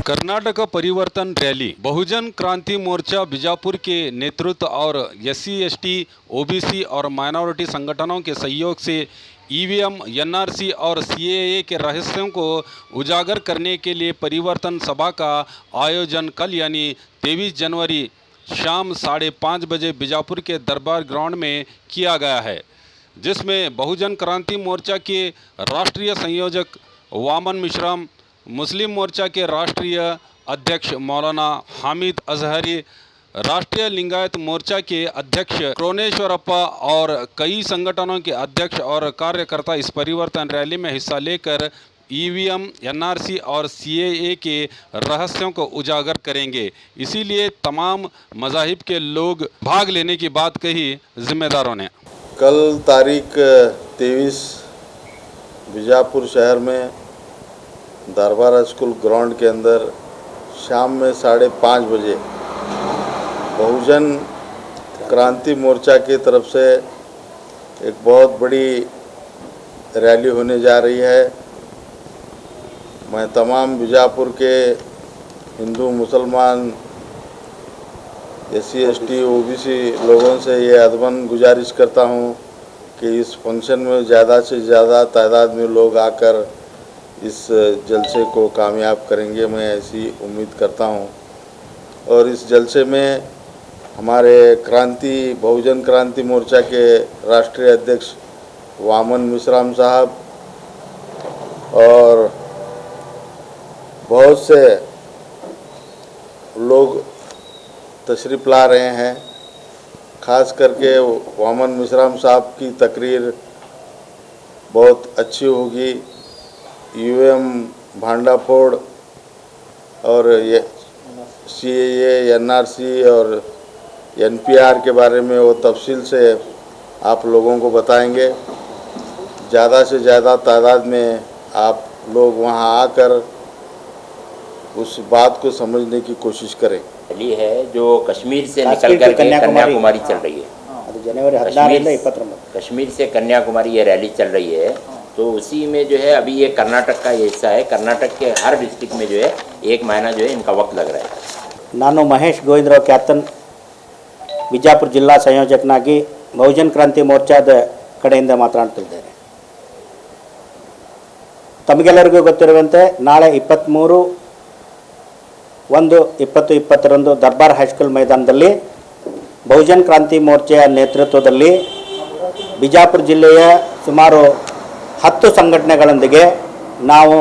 कर्नाटक परिवर्तन रैली बहुजन क्रांति मोर्चा बीजापुर के नेतृत्व और SC ST OBC और माइनॉरिटी संगठनों के सहयोग से EVM NRC और CAA के रहस्यों को उजागर करने के लिए परिवर्तन सभा का आयोजन कल यानी 23 जनवरी शाम 5:30 बजे बीजापुर के दरबार ग्राउंड में किया गया है, जिसमें बहुजन क्रांति मोर्चा के राष्ट्रीय संयोजक वामन मिश्राम, मुस्लिम मोर्चा के राष्ट्रीय अध्यक्ष मौलाना हामिद अजहरी, राष्ट्रीय लिंगायत मोर्चा के अध्यक्ष क्रोनेश्वरप्पा और कई संगठनों के अध्यक्ष और कार्यकर्ता इस परिवर्तन रैली में हिस्सा लेकर EVM NRC और CAA के रहस्यों को उजागर करेंगे। इसीलिए तमाम मज़ाहिब के लोग भाग लेने की बात कही जिम्मेदारों ने। कल तारीख 23 बीजापुर शहर में दरबार स्कूल ग्राउंड के अंदर शाम में 5:30 बजे बहुजन क्रांति मोर्चा की तरफ से एक बहुत बड़ी रैली होने जा रही है। मैं तमाम बीजापुर के हिंदू मुसलमान SC ST OBC लोगों से ये अदबन गुजारिश करता हूँ कि इस फंक्शन में ज़्यादा से ज़्यादा तादाद में लोग आकर इस जलसे को कामयाब करेंगे, मैं ऐसी उम्मीद करता हूं। और इस जलसे में हमारे बहुजन क्रांति मोर्चा के राष्ट्रीय अध्यक्ष वामन मिश्राम साहब और बहुत से लोग तशरीफ़ ला रहे हैं। ख़ास करके वामन मिश्राम साहब की तकरीर बहुत अच्छी होगी। EVM भांडाफोड़ और ये CAA NRC और NPR के बारे में वो तफसील से आप लोगों को बताएंगे। ज़्यादा से ज़्यादा तादाद में आप लोग वहां आकर उस बात को समझने की कोशिश करें। रैली है जो कश्मीर से निकल कर के कन्याकुमारी चल रही है। जनवरी कश्मीर से कन्याकुमारी ये रैली चल रही है। तो उसी में जो है अभी ये कर्नाटक का ये हिस्सा है। कर्नाटक के हर डिस्ट्रिक्ट में जो है 1 महीना जो है इनका वक्त लग रहा है। ನಾನು ಮಹೇಶ್ ಗೋವಿಂದರಾವ್ ಕ್ಯಾತನ್ ಬಿಜಾಪುರ ಜಿಲ್ಲಾ ಸಂಯೋಜಕನಾಗಿ ಬಹುಜನ್ ಕ್ರಾಂತಿ ಮೋರ್ಚಾದ ಕಡೆಯಿಂದ ಮಾತನಾಡ್ತಿದ್ದೇನೆ। ತಮಗೆಲ್ಲರಿಗೂ ಗೊತ್ತಿರುವಂತೆ ನಾಳೆ 23/1/2020 ದರ್ಬಾರ್ ಹೈಸ್ಕೂಲ್ ಮೈದಾನದಲ್ಲಿ ಬಹುಜನ್ ಕ್ರಾಂತಿ ಮೋರ್ಚಾಯ ನೇತೃತ್ವದಲ್ಲಿ ಬಿಜಾಪುರ ಜಿಲ್ಲೆಯ ಸುಮಾರು 10 ಸಂಘಟನೆಗಳೊಂದಿಗೆ ನಾವು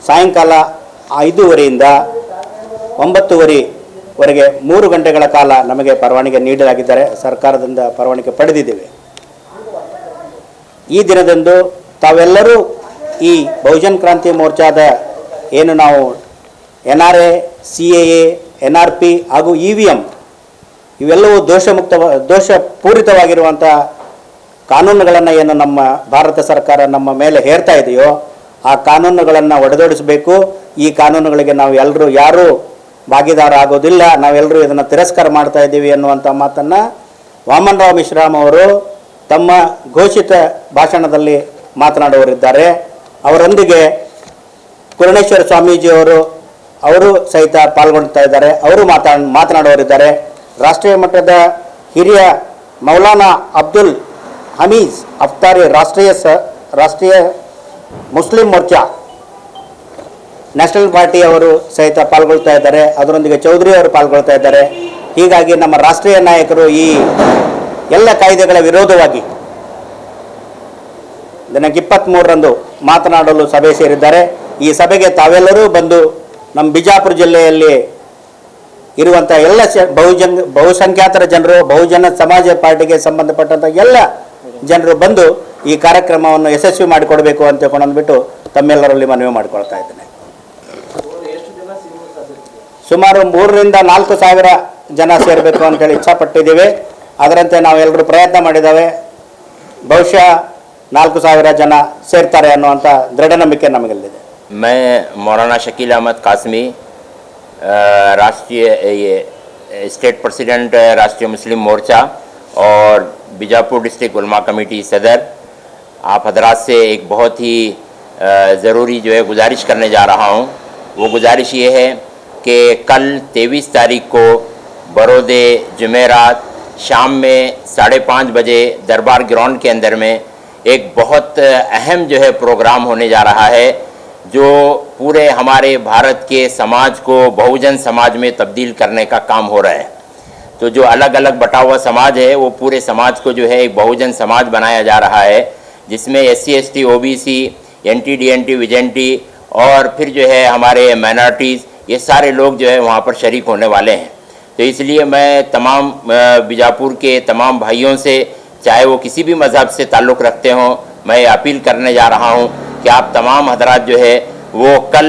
ಸಾಯಂಕಾಲ 5:30ರಿಂದ 9:30ವರೆಗೆ 3 ಗಂಟೆಗಳ ಕಾಲ ನಮಗೆ ಪರವಾನಗಿ ನೀಡಲಾಗಿದ್ದಾರೆ, ಸರ್ಕಾರದಿಂದ ಪರವಾನಗಿ ಪಡೆದಿದ್ದೇವೆ। ಈ ದಿನದಂದು ತಾವೆಲ್ಲರೂ ಈ ಬಹುಜನ್ ಕ್ರಾಂತಿ ಮೋರ್ಚಾದ ಏನು ನಾವು NRA CAA NRP ಹಾಗೂ EVM ಇವೆಲ್ಲವೂ ದೋಷಪೂರಿತವಾಗಿರುವಂಥ ಕಾನೂನುಗಳನ್ನು ಏನು ನಮ್ಮ ಭಾರತ ಸರ್ಕಾರ ನಮ್ಮ ಮೇಲೆ ಹೇರ್ತಾ ಇದೆಯೋ ಆ ಕಾನೂನುಗಳನ್ನು ಒಡೆದೋಡಿಸಬೇಕು। ಈ ಕಾನೂನುಗಳಿಗೆ ನಾವು ಎಲ್ಲರೂ ಯಾರೂ ಭಾಗಿದಾರ ಆಗೋದಿಲ್ಲ, ನಾವೆಲ್ಲರೂ ಇದನ್ನು ತಿರಸ್ಕಾರ ಮಾಡ್ತಾ ಇದ್ದೀವಿ ಅನ್ನುವಂಥ ಮಾತನ್ನು ವಾಮನರಾವ್ ಮಿಶ್ರಾಮ್ ಅವರು ತಮ್ಮ ಘೋಷಿತ ಭಾಷಣದಲ್ಲಿ ಮಾತನಾಡುವರಿದ್ದಾರೆ। ಅವರೊಂದಿಗೆ ಕುರಣೇಶ್ವರ ಸ್ವಾಮೀಜಿ ಅವರು ಸಹಿತ ಪಾಲ್ಗೊಳ್ತಾ ಇದ್ದಾರೆ, ಅವರು ಮಾತನಾಡುವರಿದ್ದಾರೆ। ರಾಷ್ಟ್ರೀಯ ಮಟ್ಟದ ಹಿರಿಯ ಮೌಲಾನಾ ಅಬ್ದುಲ್ ಹಮೀದ್ ಅಫ್ತಾರಿ ರಾಷ್ಟ್ರೀಯ ಮುಸ್ಲಿಂ ಮೋರ್ಚಾ ನ್ಯಾಷನಲ್ ಪಾರ್ಟಿ ಅವರು ಸಹಿತ ಪಾಲ್ಗೊಳ್ತಾ ಇದ್ದಾರೆ, ಅದರೊಂದಿಗೆ ಚೌಧರಿ ಅವರು ಪಾಲ್ಗೊಳ್ತಾ ಇದ್ದಾರೆ। ಹೀಗಾಗಿ ನಮ್ಮ ರಾಷ್ಟ್ರೀಯ ನಾಯಕರು ಈ ಎಲ್ಲ ಕಾಯ್ದೆಗಳ ವಿರೋಧವಾಗಿ ದಿನಾಂಕ 23ರಂದು ಮಾತನಾಡಲು ಸಭೆ ಸೇರಿದ್ದಾರೆ। ಈ ಸಭೆಗೆ ತಾವೆಲ್ಲರೂ ಬಂದು ನಮ್ಮ ಬಿಜಾಪುರ ಜಿಲ್ಲೆಯಲ್ಲಿ ಇರುವಂಥ ಎಲ್ಲ ಬಹುಸಂಖ್ಯಾತರ ಜನರು, ಬಹುಜನ ಸಮಾಜ ಪಾರ್ಟಿಗೆ ಸಂಬಂಧಪಟ್ಟಂಥ ಎಲ್ಲ ಜನರು ಬಂದು ಈ ಕಾರ್ಯಕ್ರಮವನ್ನು ಯಶಸ್ವಿ ಮಾಡಿಕೊಡಬೇಕು ಅಂತ ಅಂದ್ಬಿಟ್ಟು ತಮ್ಮೆಲ್ಲರಲ್ಲಿ ಮನವಿ ಮಾಡಿಕೊಳ್ತಾ ಇದ್ದೇನೆ। ಸುಮಾರು 3,000 to 4,000 ಜನ ಸೇರಬೇಕು ಅಂತೇಳಿ ಇಚ್ಛಾಪಟ್ಟಿದ್ದೇವೆ, ಅದರಂತೆ ನಾವೆಲ್ಲರೂ ಪ್ರಯತ್ನ ಮಾಡಿದ್ದೇವೆ। ಬಹುಶಃ 4,000 ಜನ ಸೇರ್ತಾರೆ ಅನ್ನುವಂಥ ದೃಢ ನಂಬಿಕೆ ನಮಗೆಲ್ಲಿದೆ। मैं मौलाना शकील अहमद कासमी, राष्ट्रीय स्टेट प्रेसिडेंट राष्ट्रीय मुस्लिम मोर्चा और बीजापुर डिस्ट्रिक्ट उलमा कमेटी सदर, आप हजरात से एक बहुत ही ज़रूरी जो है गुजारिश करने जा रहा हूँ वो गुजारिश ये है कि कल 23 तारीख को बरोदे जुमेरात शाम में 5:30 बजे दरबार ग्राउंड के अंदर में एक बहुत अहम जो है प्रोग्राम होने जा रहा है, जो पूरे हमारे भारत के समाज को बहुजन समाज में तब्दील करने का काम हो रहा है। तो जो अलग अलग बटा हुआ समाज है वो पूरे समाज को जो है एक बहुजन समाज बनाया जा रहा है, जिसमें SC ST OBC NT DNT VJNT और फिर जो है हमारे माइनॉरिटीज़, ये सारे लोग जो है वहाँ पर शरीक होने वाले हैं। तो इसलिए मैं तमाम बीजापुर के तमाम भाइयों से, चाहे वो किसी भी मज़हब से ताल्लुक़ रखते हों, मैं अपील करने जा रहा हूँ कि आप तमाम हजरात जो है वो कल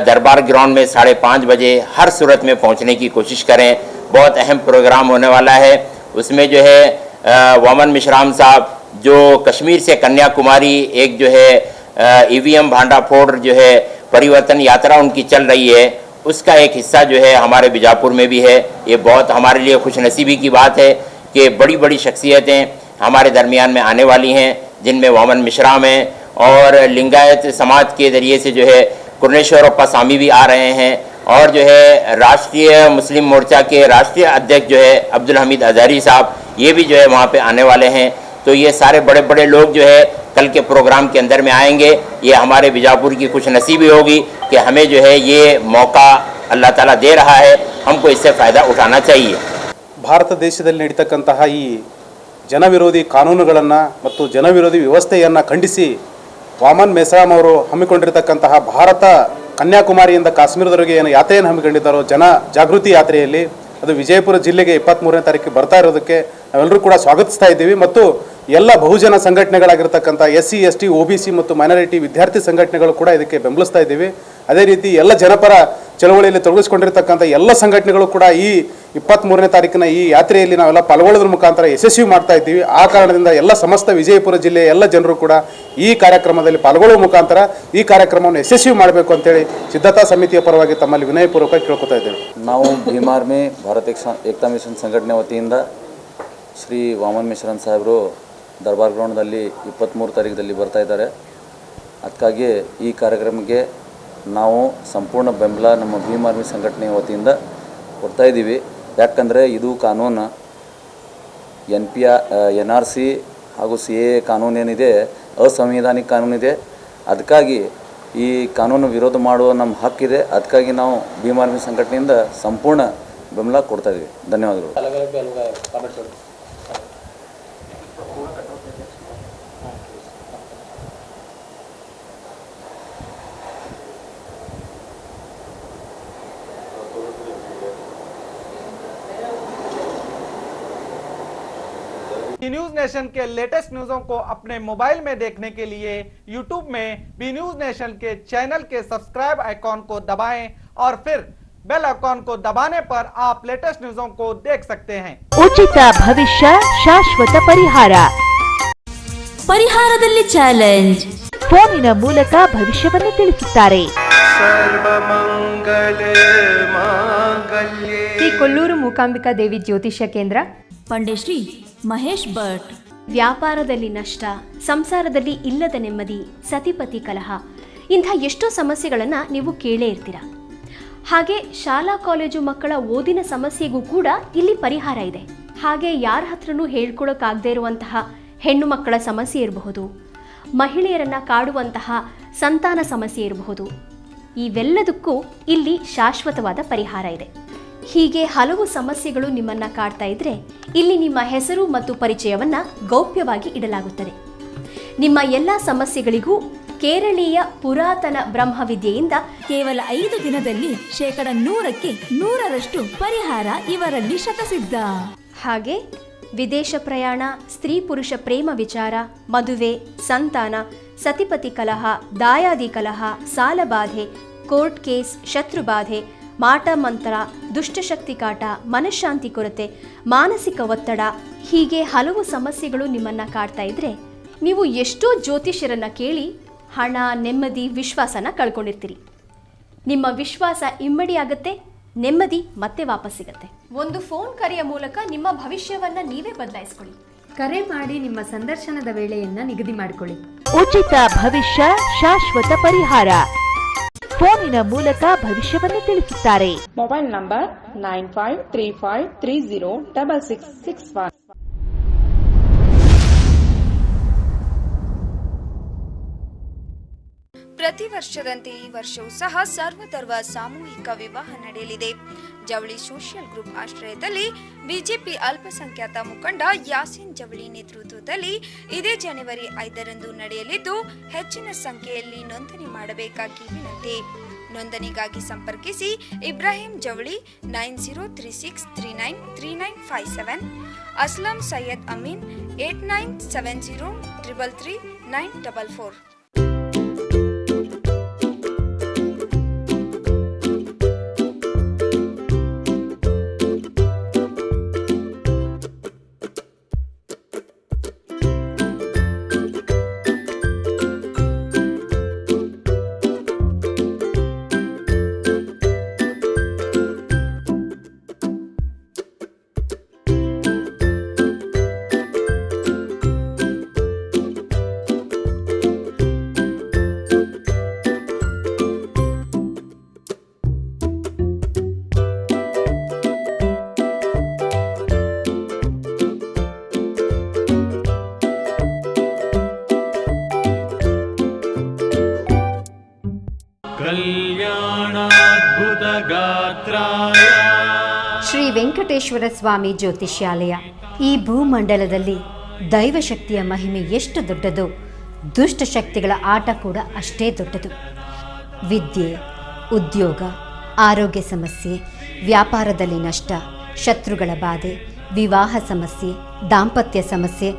दरबार ग्राउंड में 5:30 बजे हर सूरत में पहुँचने की कोशिश करें। बहुत अहम प्रोग्राम होने वाला है। उसमें जो है वामन मिश्राम साहब जो कश्मीर से कन्याकुमारी एक जो है EVM भांडाफोड़ जो है परिवर्तन यात्रा उनकी चल रही है, उसका एक हिस्सा जो है हमारे बीजापुर में भी है। ये बहुत हमारे लिए खुशनसीबी की बात है कि बड़ी बड़ी शख्सियतें हमारे दरमियान में आने वाली हैं, जिनमें वामन मिश्राम हैं और लिंगायत समाज के ज़रिए से जो है कुर्नेश्वरप्पा स्वामी भी आ रहे हैं, और जो है राष्ट्रीय मुस्लिम मोर्चा के राष्ट्रीय अध्यक्ष जो है अब्दुल हमीद अज़हरी साहब, ये भी जो है वहाँ पे आने वाले हैं। तो ये सारे बड़े बड़े लोग जो है कल के प्रोग्राम के अंदर में आएंगे। ये हमारे बीजापुर की खुशनसीबी होगी कि हमें जो है ये मौका अल्लाह ताला दे रहा है, हमको इससे फ़ायदा उठाना चाहिए। ಭಾರತ ದೇಶದಲ್ಲಿ ನಡೀತಕ್ಕಂತಹ ಈ ಜನವಿರೋಧಿ ಕಾನೂನುಗಳನ್ನು ಮತ್ತು ಜನವಿರೋಧಿ ವ್ಯವಸ್ಥೆಯನ್ನು ಖಂಡಿಸಿ ವಾಮನ್ ಮೆಸ್ರಾಮ್ ಅವರು ಹಮ್ಮಿಕೊಂಡಿರತಕ್ಕಂತಹ ಭಾರತ ಕನ್ಯಾಕುಮಾರಿಯಿಂದ ಕಾಶ್ಮೀರದವರೆಗೆ ಏನು ಯಾತ್ರೆಯನ್ನು ಹಮ್ಮಿಕೊಂಡಿದ್ದಾರೋ ಜನ ಜಾಗೃತಿ ಯಾತ್ರೆಯಲ್ಲಿ, ಅದು ವಿಜಯಪುರ ಜಿಲ್ಲೆಗೆ 23ನೇ ತಾರೀಕಿಗೆ ಬರ್ತಾ ಇರೋದಕ್ಕೆ ನಾವೆಲ್ಲರೂ ಕೂಡ ಸ್ವಾಗತಿಸ್ತಾ ಇದ್ದೀವಿ. ಮತ್ತು ಎಲ್ಲ ಬಹುಜನ ಸಂಘಟನೆಗಳಾಗಿರ್ತಕ್ಕಂಥ SC ST OBC ಮತ್ತು ಮೈನಾರಿಟಿ ವಿದ್ಯಾರ್ಥಿ ಸಂಘಟನೆಗಳು ಕೂಡ ಇದಕ್ಕೆ ಬೆಂಬಲಿಸ್ತಾ ಇದ್ದೀವಿ. ಅದೇ ರೀತಿ ಎಲ್ಲ ಜನಪರ ಚಳವಳಿಯಲ್ಲಿ ತೊಡಗಿಸಿಕೊಂಡಿರ್ತಕ್ಕಂಥ ಎಲ್ಲ ಸಂಘಟನೆಗಳು ಕೂಡ ಈ 23ನೇ ತಾರೀಕಿನ ಈ ಯಾತ್ರೆಯಲ್ಲಿ ನಾವೆಲ್ಲ ಪಾಲ್ಗೊಳ್ಳೋದ್ರ ಮುಖಾಂತರ ಯಶಸ್ವಿ ಮಾಡ್ತಾ ಇದ್ದೀವಿ. ಆ ಕಾರಣದಿಂದ ಎಲ್ಲ ಸಮಸ್ತ ವಿಜಯಪುರ ಜಿಲ್ಲೆಯ ಎಲ್ಲ ಜನರು ಕೂಡ ಈ ಕಾರ್ಯಕ್ರಮದಲ್ಲಿ ಪಾಲ್ಗೊಳ್ಳುವ ಮುಖಾಂತರ ಈ ಕಾರ್ಯಕ್ರಮವನ್ನು ಯಶಸ್ವಿ ಮಾಡಬೇಕು ಅಂತೇಳಿ ಸಿದ್ಧತಾ ಸಮಿತಿಯ ಪರವಾಗಿ ತಮ್ಮಲ್ಲಿ ವಿನಯಪೂರ್ವಕ ಕೇಳ್ಕೊತಾ ಇದ್ದೇವೆ. ನಾವು ಭೀಮ್ ಆರ್ಮಿ ಭಾರತ ಏಕತಾ ಮಿಷನ್ ಸಂಘಟನೆ ವತಿಯಿಂದ ಶ್ರೀ ವಾಮನ್ ಮಿಶ್ರಾಮ್ ಸಾಹೇಬರು ದರ್ಬಾರ್ ಗ್ರೌಂಡ್ನಲ್ಲಿ 23 ತಾರೀಖದಲ್ಲಿ ಬರ್ತಾ ಇದ್ದಾರೆ. ಅದಕ್ಕಾಗಿ ಈ ಕಾರ್ಯಕ್ರಮಕ್ಕೆ ನಾವು ಸಂಪೂರ್ಣ ಬೆಂಬಲ ನಮ್ಮ ಭೀಮ್ ಆರ್ಮಿ ಸಂಘಟನೆಯ ವತಿಯಿಂದ ಕೊಡ್ತಾ ಇದ್ದೀವಿ. ಯಾಕಂದರೆ ಇದು ಕಾನೂನು NRC ಹಾಗೂ CAA ಕಾನೂನು ಏನಿದೆ ಅಸಂವಿಧಾನಿಕ ಕಾನೂನಿದೆ. ಅದಕ್ಕಾಗಿ ಈ ಕಾನೂನು ವಿರೋಧ ಮಾಡುವ ನಮ್ಮ ಹಕ್ಕಿದೆ. ಅದಕ್ಕಾಗಿ ನಾವು ಭೀಮ್ ಆರ್ಮಿ ಸಂಘಟನೆಯಿಂದ ಸಂಪೂರ್ಣ ಬೆಂಬಲ ಕೊಡ್ತಾ ಇದ್ದೀವಿ. ಧನ್ಯವಾದಗಳು. न्यूज नेशन के लेटेस्ट न्यूज़ों को अपने मोबाइल में देखने के लिए YouTube में बी न्यूज नेशन के चैनल के सब्सक्राइब आइकॉन को दबाएं और फिर बेल आइकॉन को दबाने पर आप लेटेस्ट न्यूज़ों को देख सकते हैं. ಉಚಿತ ಭವಿಷ್ಯ ಶಾಶ್ವತ ಪರಿಹಾರ. ಪರಿಹಾರದಲ್ಲಿ ಚಾಲೆಂಜ್. ಫೋನಿನ ಮೂಲಕ ಭವಿಷ್ಯವನ್ನು ತಿಳಿಸುತ್ತಾರೆ. ಶ್ರೀ ಕೊಲ್ಲೂರು ಮೂಕಾಂಬಿಕಾ ದೇವಿ ಜ್ಯೋತಿಷ್ಯ ಕೇಂದ್ರ, ಪಂಡಿಶ್ರೀ ಮಹೇಶ್ ಭಟ್. ವ್ಯಾಪಾರದಲ್ಲಿ ನಷ್ಟ, ಸಂಸಾರದಲ್ಲಿ ಇಲ್ಲದ ನೆಮ್ಮದಿ, ಸತಿಪತಿ ಕಲಹ, ಇಂಥ ಎಷ್ಟೋ ಸಮಸ್ಯೆಗಳನ್ನು ನೀವು ಕೇಳೇ ಇರ್ತೀರ. ಹಾಗೆ ಶಾಲಾ ಕಾಲೇಜು ಮಕ್ಕಳ ಓದಿನ ಸಮಸ್ಯೆಗೂ ಕೂಡ ಇಲ್ಲಿ ಪರಿಹಾರ ಇದೆ. ಹಾಗೆ ಯಾರ ಹತ್ರನೂ ಹೇಳ್ಕೊಳಕ್ಕಾಗದೇ ಇರುವಂತಹ ಹೆಣ್ಣು ಮಕ್ಕಳ ಸಮಸ್ಯೆ ಇರಬಹುದು, ಮಹಿಳೆಯರನ್ನು ಕಾಡುವಂತಹ ಸಂತಾನ ಸಮಸ್ಯೆ ಇರಬಹುದು. ಇವೆಲ್ಲದಕ್ಕೂ ಇಲ್ಲಿ ಶಾಶ್ವತವಾದ ಪರಿಹಾರ ಇದೆ. ಹೀಗೆ ಹಲವು ಸಮಸ್ಯೆಗಳು ನಿಮ್ಮನ್ನು ಕಾಡ್ತಾ ಇದ್ರೆ ಇಲ್ಲಿ ನಿಮ್ಮ ಹೆಸರು ಮತ್ತು ಪರಿಚಯವನ್ನು ಗೌಪ್ಯವಾಗಿ ಇಡಲಾಗುತ್ತದೆ. ನಿಮ್ಮ ಎಲ್ಲ ಸಮಸ್ಯೆಗಳಿಗೂ ಕೇರಳೀಯ ಪುರಾತನ ಬ್ರಹ್ಮವಿದ್ಯೆಯಿಂದ ಕೇವಲ 5 ದಿನದಲ್ಲಿ 100% ಪರಿಹಾರ ಇವರಲ್ಲಿ ಶತಸಿದ್ಧ. ಹಾಗೆ ವಿದೇಶ ಪ್ರಯಾಣ, ಸ್ತ್ರೀ ಪುರುಷ ಪ್ರೇಮ ವಿಚಾರ, ಮದುವೆ, ಸಂತಾನ, ಸತಿಪತಿ ಕಲಹ, ದಾಯಾದಿ ಕಲಹ, ಸಾಲಬಾಧೆ, ಕೋರ್ಟ್ ಕೇಸ್, ಶತ್ರುಬಾಧೆ, ಮಾಟ ಮಂತ್ರ, ದುಷ್ಟಶಕ್ತಿ ಕಾಟ, ಮನಃಶಾಂತಿ ಕೊರತೆ, ಮಾನಸಿಕ ಒತ್ತಡ, ಹೀಗೆ ಹಲವು ಸಮಸ್ಯೆಗಳು ನಿಮ್ಮನ್ನು ಕಾಡ್ತಾ ಇದ್ರೆ ನೀವು ಎಷ್ಟೋ ಜ್ಯೋತಿಷ್ಯರನ್ನ ಕೇಳಿ ಹಣ, ನೆಮ್ಮದಿ, ವಿಶ್ವಾಸನ ಕಳ್ಕೊಂಡಿರ್ತೀರಿ. ನಿಮ್ಮ ವಿಶ್ವಾಸ ಇಮ್ಮಡಿ ಆಗುತ್ತೆ, ನೆಮ್ಮದಿ ಮತ್ತೆ ವಾಪಸ್ ಸಿಗುತ್ತೆ. ಒಂದು ಫೋನ್ ಕರೆಯ ಮೂಲಕ ನಿಮ್ಮ ಭವಿಷ್ಯವನ್ನ ನೀವೇ ಬದಲಾಯಿಸ್ಕೊಳ್ಳಿ. ಕರೆ ಮಾಡಿ ನಿಮ್ಮ ಸಂದರ್ಶನದ ವೇಳೆಯನ್ನ ನಿಗದಿ ಮಾಡಿಕೊಳ್ಳಿ. ಉಚಿತ ಭವಿಷ್ಯ ಶಾಶ್ವತ ಪರಿಹಾರ. ಫೋನಿನ ಮೂಲಕ ಭವಿಷ್ಯವನ್ನು ತಿಳಿಸುತ್ತಾರೆ. Mobile number 9535306661. ಪ್ರತಿ ವರ್ಷದಂತೆ ಈ ವರ್ಷವೂ ಸಹ ಸರ್ವಧರ್ಮ ಸಾಮೂಹಿಕ ವಿವಾಹ ನಡೆಯಲಿದೆ. ಜವಳಿ ಸೋಷಿಯಲ್ ಗ್ರೂಪ್ ಆಶ್ರಯದಲ್ಲಿ ಬಿಜೆಪಿ ಅಲ್ಪಸಂಖ್ಯಾತ ಮುಖಂಡ ಯಾಸಿನ್ ಜವಳಿ ನೇತೃತ್ವದಲ್ಲಿ ಇದೇ ಜನವರಿ 5ರಂದು ನಡೆಯಲಿದ್ದು, ಹೆಚ್ಚಿನ ಸಂಖ್ಯೆಯಲ್ಲಿ ನೋಂದಣಿ ಮಾಡಬೇಕಾಗಿ ವಿನಂತಿ. ನೋಂದಣಿಗಾಗಿ ಸಂಪರ್ಕಿಸಿ ಇಬ್ರಾಹಿಂ ಜವಳಿ 9036393957, ಅಸ್ಲಂ ಸೈಯದ್ ಅಮೀನ್ 8970333944. ಶ್ರೀ ವೆಂಕಟೇಶ್ವರ ಸ್ವಾಮಿ ಜ್ಯೋತಿಷ್ಯಾಲಯ. ಈ ಭೂಮಂಡಲದಲ್ಲಿ ದೈವಶಕ್ತಿಯ ಮಹಿಮೆ ಎಷ್ಟು ದೊಡ್ಡದೋ, ದುಷ್ಟಶಕ್ತಿಗಳ ಆಟ ಕೂಡ ಅಷ್ಟೇ ದೊಡ್ಡದು. ವಿದ್ಯೆ, ಉದ್ಯೋಗ, ಆರೋಗ್ಯ ಸಮಸ್ಯೆ, ವ್ಯಾಪಾರದಲ್ಲಿ ನಷ್ಟ, ಶತ್ರುಗಳ ಬಾಧೆ, ವಿವಾಹ ಸಮಸ್ಯೆ, ದಾಂಪತ್ಯ ಸಮಸ್ಯೆ,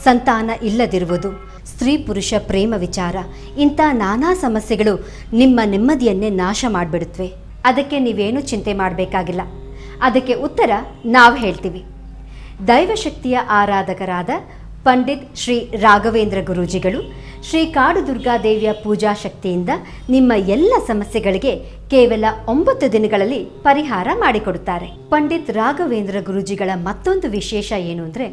ಸಂತಾನ ಇಲ್ಲದಿರುವುದು, ಸ್ತ್ರೀ ಪುರುಷ ಪ್ರೇಮ ವಿಚಾರ, ಇಂಥ ನಾನಾ ಸಮಸ್ಯೆಗಳು ನಿಮ್ಮ ನೆಮ್ಮದಿಯನ್ನೇ ನಾಶ ಮಾಡಿಬಿಡುತ್ತವೆ. ಅದಕ್ಕೆ ನೀವೇನು ಚಿಂತೆ ಮಾಡಬೇಕಾಗಿಲ್ಲ. ಅದಕ್ಕೆ ಉತ್ತರ ನಾವು ಹೇಳ್ತೀವಿ. ದೈವಶಕ್ತಿಯ ಆರಾಧಕರಾದ ಪಂಡಿತ್ ಶ್ರೀ ರಾಘವೇಂದ್ರ ಗುರೂಜಿಗಳು ಶ್ರೀ ಕಾಡು ದುರ್ಗಾದೇವಿಯ ಪೂಜಾ ಶಕ್ತಿಯಿಂದ ನಿಮ್ಮ ಎಲ್ಲ ಸಮಸ್ಯೆಗಳಿಗೆ ಕೇವಲ 9 ದಿನಗಳಲ್ಲಿ ಪರಿಹಾರ ಮಾಡಿಕೊಡುತ್ತಾರೆ. ಪಂಡಿತ್ ರಾಘವೇಂದ್ರ ಗುರೂಜಿಗಳ ಮತ್ತೊಂದು ವಿಶೇಷ ಏನು ಅಂದರೆ,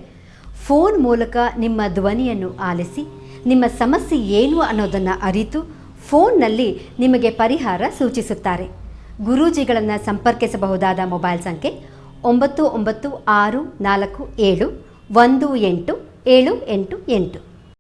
ಫೋನ್ ಮೂಲಕ ನಿಮ್ಮ ಧ್ವನಿಯನ್ನು ಆಲಿಸಿ ನಿಮ್ಮ ಸಮಸ್ಯೆ ಏನು ಅನ್ನೋದನ್ನು ಅರಿತು ಫೋನ್ನಲ್ಲಿ ನಿಮಗೆ ಪರಿಹಾರ ಸೂಚಿಸುತ್ತಾರೆ. ಗುರೂಜಿಗಳನ್ನು ಸಂಪರ್ಕಿಸಬಹುದಾದ ಮೊಬೈಲ್ ಸಂಖ್ಯೆ 9964471878.